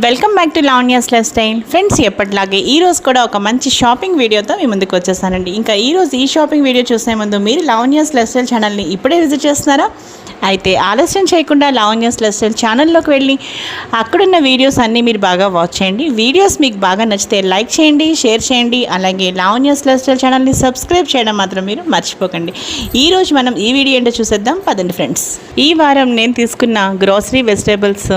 Welcome back to Lavanya's life style. Friends, ఎప్పటిలాగే ఈరోజు కూడా ఒక మంచి షాపింగ్ వీడియోతో మీ ముందుకు వచ్చేసానండి. ఇంకా ఈరోజు ఈ షాపింగ్ వీడియో చూసే ముందు మీరు లావణ్యాస్ లైఫ్ స్టైల్ ఛానల్ని ఇప్పుడే విజిట్ చేస్తున్నారా? అయితే ఆలస్యం చేయకుండా లావణ్యాస్ లైఫ్ స్టైల్ ఛానల్లోకి వెళ్ళి అక్కడున్న వీడియోస్ అన్నీ మీరు బాగా వాచ్ చేయండి. వీడియోస్ మీకు బాగా నచ్చితే లైక్ చేయండి, షేర్ చేయండి. అలాగే లావణ్యాస్ లైఫ్ స్టైల్ ఛానల్ని సబ్స్క్రైబ్ చేయడం మాత్రం మీరు మర్చిపోకండి. ఈరోజు మనం ఈ వీడియో ఏంటో చూసేద్దాం పదండి ఫ్రెండ్స్. ఈ వారం నేను తీసుకున్న గ్రోసరీ వెజిటేబుల్స్,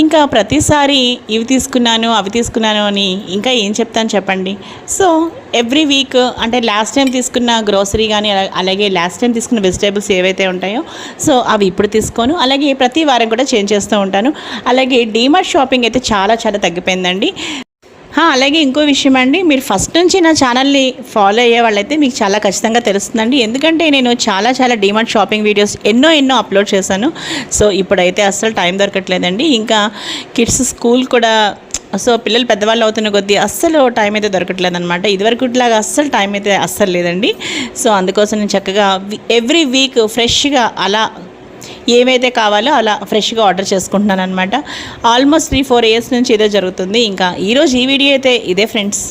ఇంకా ప్రతిసారి ఇవి తీసుకున్నాను అవి తీసుకున్నాను అని ఇంకా ఏం చెప్తాను చెప్పండి. సో ఎవ్రీ వీక్ అంటే లాస్ట్ టైం తీసుకున్న గ్రోసరీ కానీ అలాగే లాస్ట్ టైం తీసుకున్న వెజిటేబుల్స్ ఏవైతే ఉంటాయో సో అవి ఇప్పుడు తీసుకోను. అలాగే ప్రతి వారం కూడా చేంజ్ చేస్తూ ఉంటాను. అలాగే డీమార్ట్ షాపింగ్ అయితే చాలా చాలా తగ్గిపోయిందండి. అలాగే ఇంకో విషయం అండి, మీరు ఫస్ట్ నుంచి నా ఛానల్ని ఫాలో అయ్యే వాళ్ళైతే మీకు చాలా ఖచ్చితంగా తెలుస్తుందండి. ఎందుకంటే నేను చాలా డీమార్ట్ షాపింగ్ వీడియోస్ ఎన్నో అప్లోడ్ చేశాను. సో ఇప్పుడైతే అస్సలు టైం దొరకట్లేదండి. ఇంకా కిడ్స్ స్కూల్ కూడా, సో పిల్లలు పెద్దవాళ్ళు అవుతున్న కొద్దీ అస్సలు టైం అయితే దొరకట్లేదు అనమాట. ఇదివరకులాగా అస్సలు టైం అయితే అస్సలు లేదండి. సో అందుకోసం నేను చక్కగా ఎవ్రీ వీక్ ఫ్రెష్గా అలా ఏవైతే కావాలో అలా ఫ్రెష్గా ఆర్డర్ చేసుకుంటున్నాను అనమాట. ఆల్మోస్ట్ 3-4 ఇయర్స్ నుంచి ఇదే జరుగుతుంది. ఇంకా ఈరోజు ఈ వీడియో అయితే ఇదే ఫ్రెండ్స్.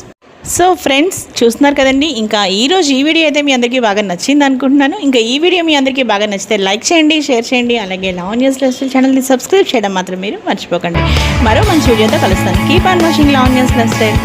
సో ఫ్రెండ్స్, చూస్తున్నారు కదండి. ఇంకా ఈరోజు ఈ వీడియో అయితే మీ అందరికీ బాగా నచ్చింది అనుకుంటున్నాను. ఇంకా ఈ వీడియో మీ అందరికీ బాగా నచ్చితే లైక్ చేయండి, షేర్ చేయండి. అలాగే లావణ్యాస్ లైఫ్ స్టైల్ ఛానల్ని సబ్స్క్రైబ్ చేయడం మాత్రం మీరు మర్చిపోకండి. మరో మంచి వీడియోతో కలుస్తాను. Keep on watching Lavanya's life style.